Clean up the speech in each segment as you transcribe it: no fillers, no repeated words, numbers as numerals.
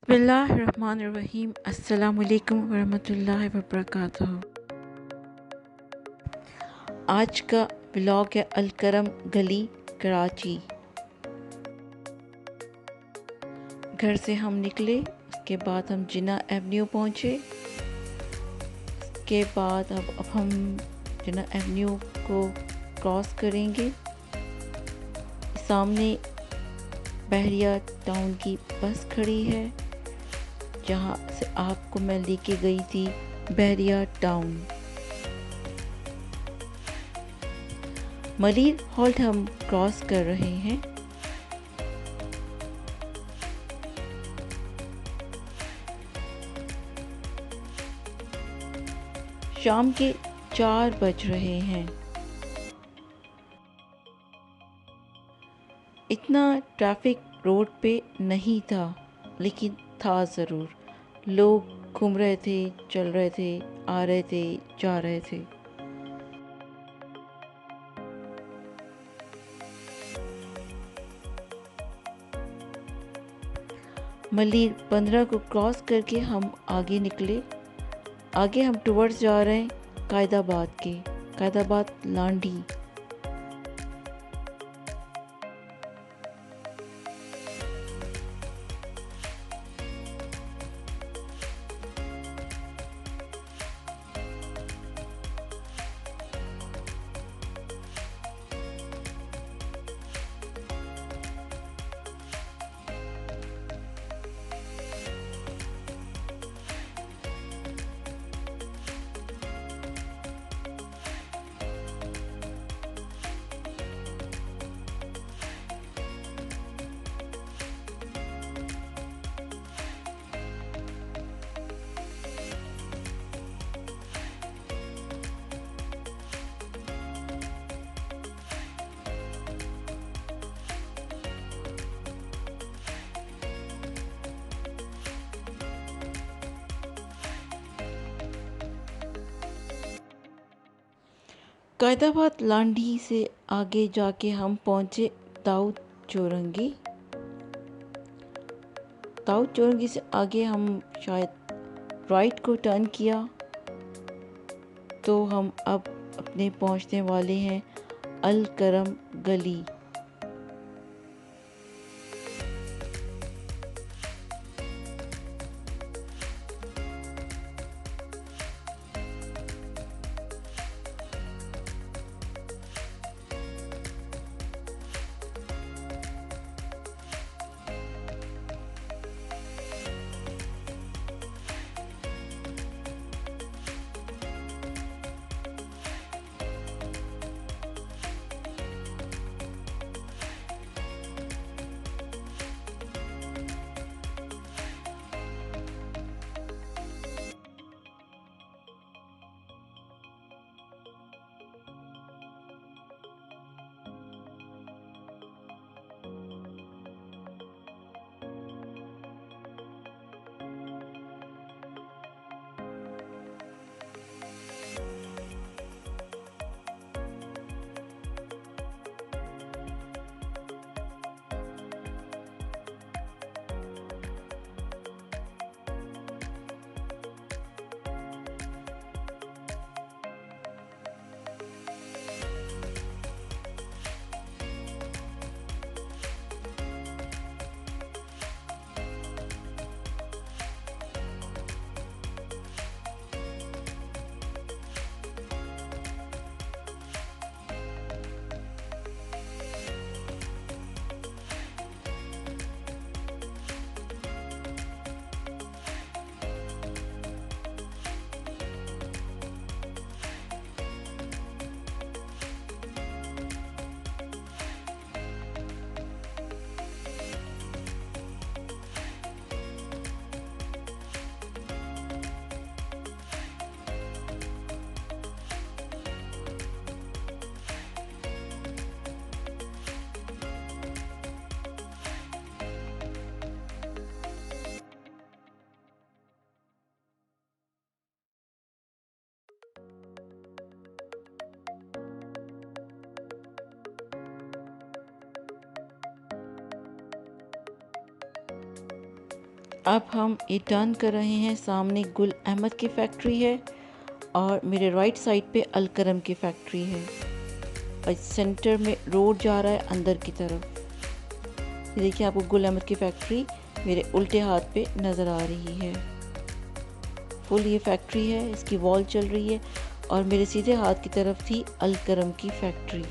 बिस्मिल्लाहिर्रहमानिर्रहीम। अस्सलामुअलैकुम वरहमतुल्लाहि वबरकातुहू। आज का ब्लॉग है अलकरम गली, कराची। घर से हम निकले, उसके बाद हम जिन्ना एवेन्यू पहुँचे। उसके बाद अब हम जिन्ना एवेन्यू को क्रॉस करेंगे। सामने बहरिया टाउन की बस खड़ी है, जहाँ से आपको मैं लेके गई थी बहरिया टाउन। मलिर हॉल्ट हम क्रॉस कर रहे हैं। शाम के 4 बज रहे हैं। इतना ट्रैफिक रोड पे नहीं था, लेकिन था ज़रूर। लोग घूम रहे थे, चल रहे थे, आ रहे थे, जा रहे थे। मलिर 15 को क्रॉस करके हम आगे निकले। आगे हम टुवर्ड्स जा रहे हैं कायदाबाद लांडी। कायदाबाद लांडी से आगे जाके हम पहुँचे दाऊद चौरंगी। दाऊद चौरंगी से आगे हम शायद राइट को टर्न किया, तो हम अब अपने पहुँचने वाले हैं अलकरम गली। अब हम ये टर्न कर रहे हैं, सामने गुल अहमद की फैक्ट्री है और मेरे राइट साइड पे अलकरम की फैक्ट्री है और सेंटर में रोड जा रहा है अंदर की तरफ। ये देखिए आपको गुल अहमद की फैक्ट्री मेरे उल्टे हाथ पे नज़र आ रही है। फुल ये फैक्ट्री है, इसकी वॉल चल रही है और मेरे सीधे हाथ की तरफ थी अलकरम की फैक्ट्री।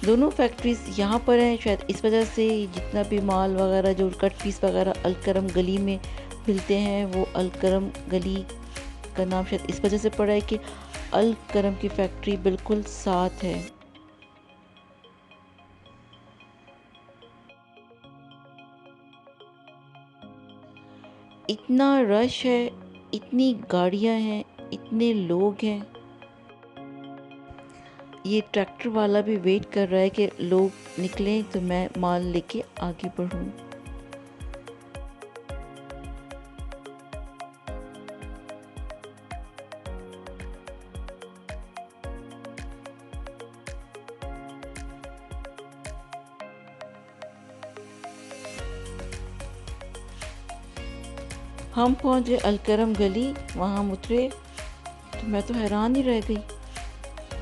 दोनों फैक्ट्रीज यहाँ पर हैं, शायद इस वजह से जितना भी माल वगैरह जो कट पीस वगैरह अलकरम गली में मिलते हैं वो अलकरम गली का नाम शायद इस वजह से पड़ा है कि अलकरम की फैक्ट्री बिल्कुल साथ है। इतना रश है, इतनी गाड़ियाँ हैं, इतने लोग हैं। ये ट्रैक्टर वाला भी वेट कर रहा है कि लोग निकलें तो मैं माल लेके आगे बढ़ूं। हम पहुंच गए अलकरम गली, वहाँ हम उतरे तो मैं तो हैरान ही रह गई।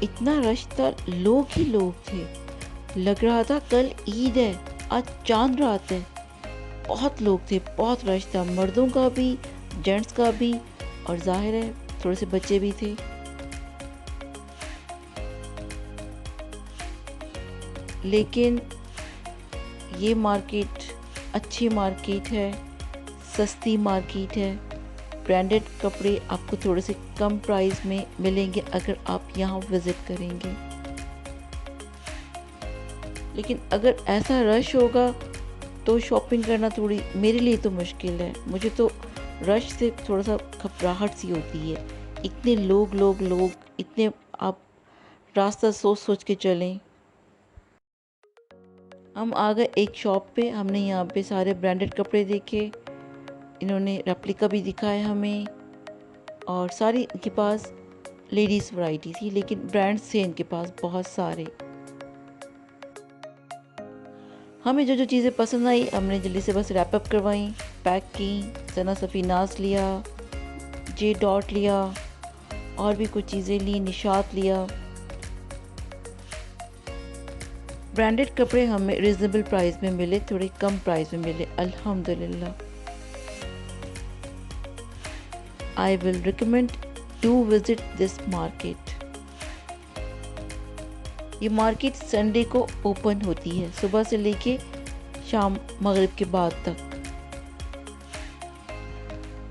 इतना रश था, लोग ही लोग थे। लग रहा था कल ईद है, आज चांद रात है। बहुत लोग थे, बहुत रश था, मर्दों का भी, जेंट्स का भी और जाहिर है थोड़े से बच्चे भी थे। लेकिन ये मार्केट अच्छी मार्केट है, सस्ती मार्केट है। ब्रांडेड कपड़े आपको थोड़े से कम प्राइस में मिलेंगे अगर आप यहाँ विज़िट करेंगे। लेकिन अगर ऐसा रश होगा तो शॉपिंग करना थोड़ी मेरे लिए तो मुश्किल है। मुझे तो रश से थोड़ा सा घबराहट सी होती है। इतने लोग इतने, आप रास्ता सोच सोच के चलें। हम आ गए एक शॉप पे, हमने यहाँ पे सारे ब्रांडेड कपड़े देखे। इन्होंने रेप्लिका भी दिखाया हमें और सारी इनके पास लेडीज़ वैरायटी थी, लेकिन ब्रांड्स थे इनके पास बहुत सारे। हमें जो जो चीज़ें पसंद आई हमने जल्दी से बस रैप अप करवाई, पैक की। सना सफ़ीनाज़ लिया, जे डॉट लिया और भी कुछ चीज़ें ली, निशात लिया। ब्रांडेड कपड़े हमें रिजनेबल प्राइस में मिले, थोड़े कम प्राइस में मिले, अल्हम्दुलिल्लाह। I will recommend to visit this market. ये मार्केट संडे को ओपन होती है, सुबह से लेके शाम मगरिब के बाद तक।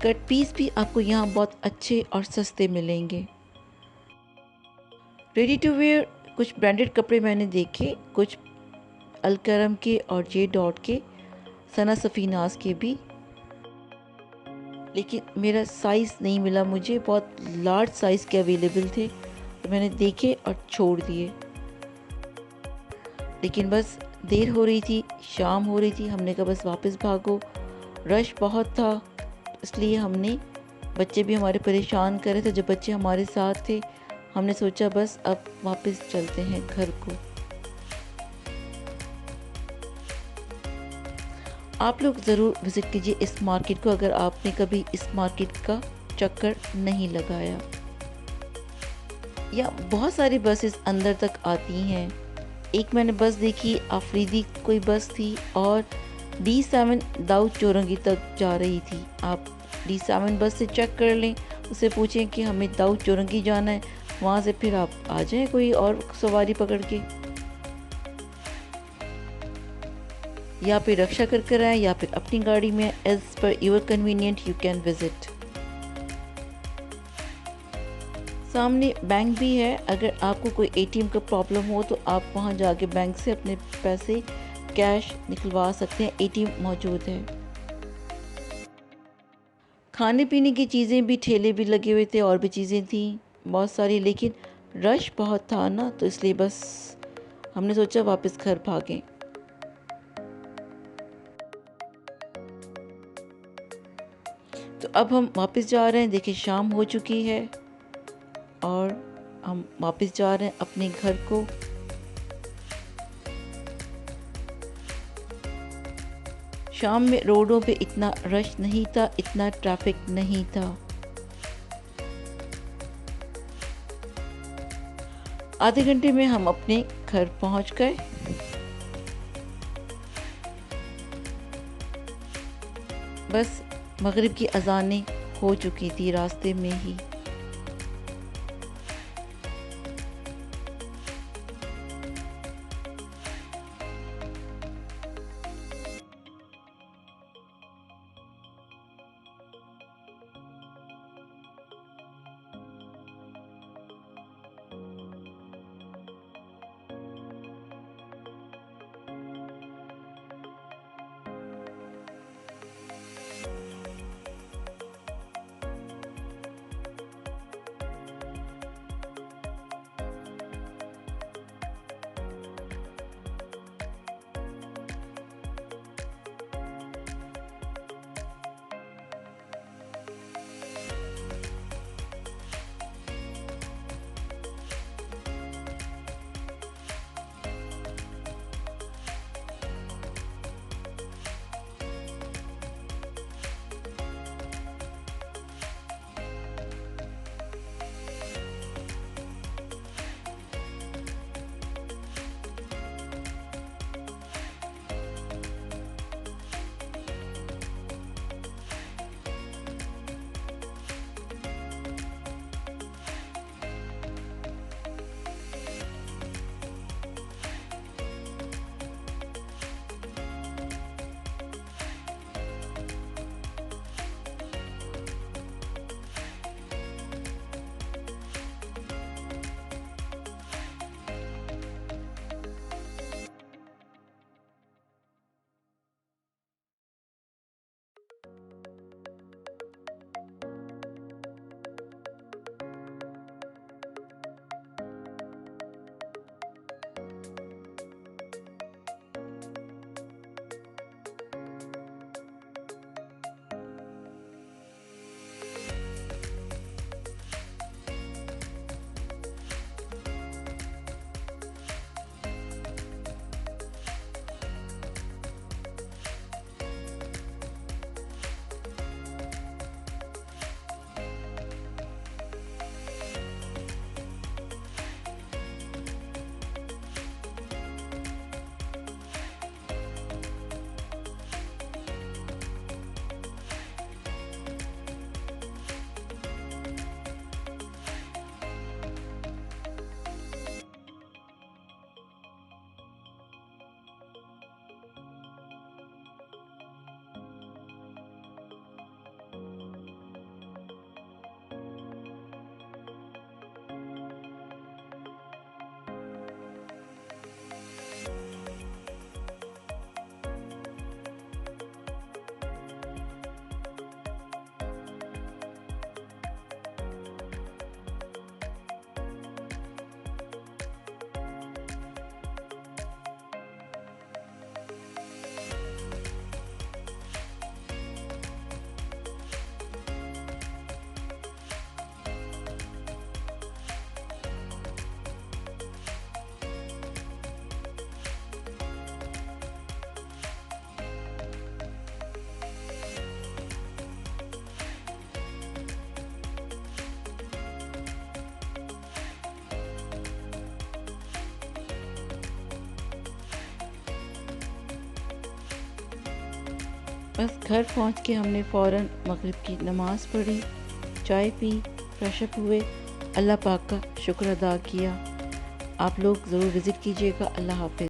कट पीस भी आपको यहाँ बहुत अच्छे और सस्ते मिलेंगे। रेडी टू वेयर कुछ ब्रांडेड कपड़े मैंने देखे, कुछ अलकरम के और जे डॉट के, सना सफ़ीनाज़ के भी, लेकिन मेरा साइज़ नहीं मिला मुझे। बहुत लार्ज साइज़ के अवेलेबल थे तो मैंने देखे और छोड़ दिए। लेकिन बस देर हो रही थी, शाम हो रही थी, हमने कहा बस वापस भागो। रश बहुत था इसलिए हमने, बच्चे भी हमारे परेशान कर रहे थे, जो बच्चे हमारे साथ थे, हमने सोचा बस अब वापस चलते हैं घर को। आप लोग ज़रूर विज़िट कीजिए इस मार्केट को अगर आपने कभी इस मार्केट का चक्कर नहीं लगाया। या बहुत सारी बसेस अंदर तक आती हैं। एक मैंने बस देखी, आफरीदी कोई बस थी और D7 दाऊद चौरंगी तक जा रही थी। आप D7 बस से चेक कर लें, उससे पूछें कि हमें दाऊद चौरंगी जाना है, वहाँ से फिर आप आ जाएं कोई और सवारी पकड़ के, या फिर रक्षा कर कर आए या फिर अपनी गाड़ी में। As per your convenient you can visit. सामने बैंक भी है, अगर आपको कोई ATM का प्रॉब्लम हो तो आप वहां जाके बैंक से अपने पैसे कैश निकलवा सकते हैं, ATM मौजूद है। खाने पीने की चीज़ें भी, ठेले भी लगे हुए थे और भी चीज़ें थी बहुत सारी, लेकिन रश बहुत था ना, तो इसलिए बस हमने सोचा वापस घर भागें। तो अब हम वापस जा रहे हैं। देखिए शाम हो चुकी है और हम वापस जा रहे हैं अपने घर को। शाम में रोडों पे इतना रश नहीं था, इतना ट्रैफिक नहीं था। आधे घंटे में हम अपने घर पहुंच गए। बस मगरिब की अज़ानें हो चुकी थी रास्ते में ही। बस घर पहुंच के हमने फ़ौरन मगरिब की नमाज़ पढ़ी, चाय पी, फ्रेशअप हुए, अल्लाह पाक का शुक्र अदा किया। आप लोग ज़रूर विज़िट कीजिएगा। अल्लाह हाफ़िज़।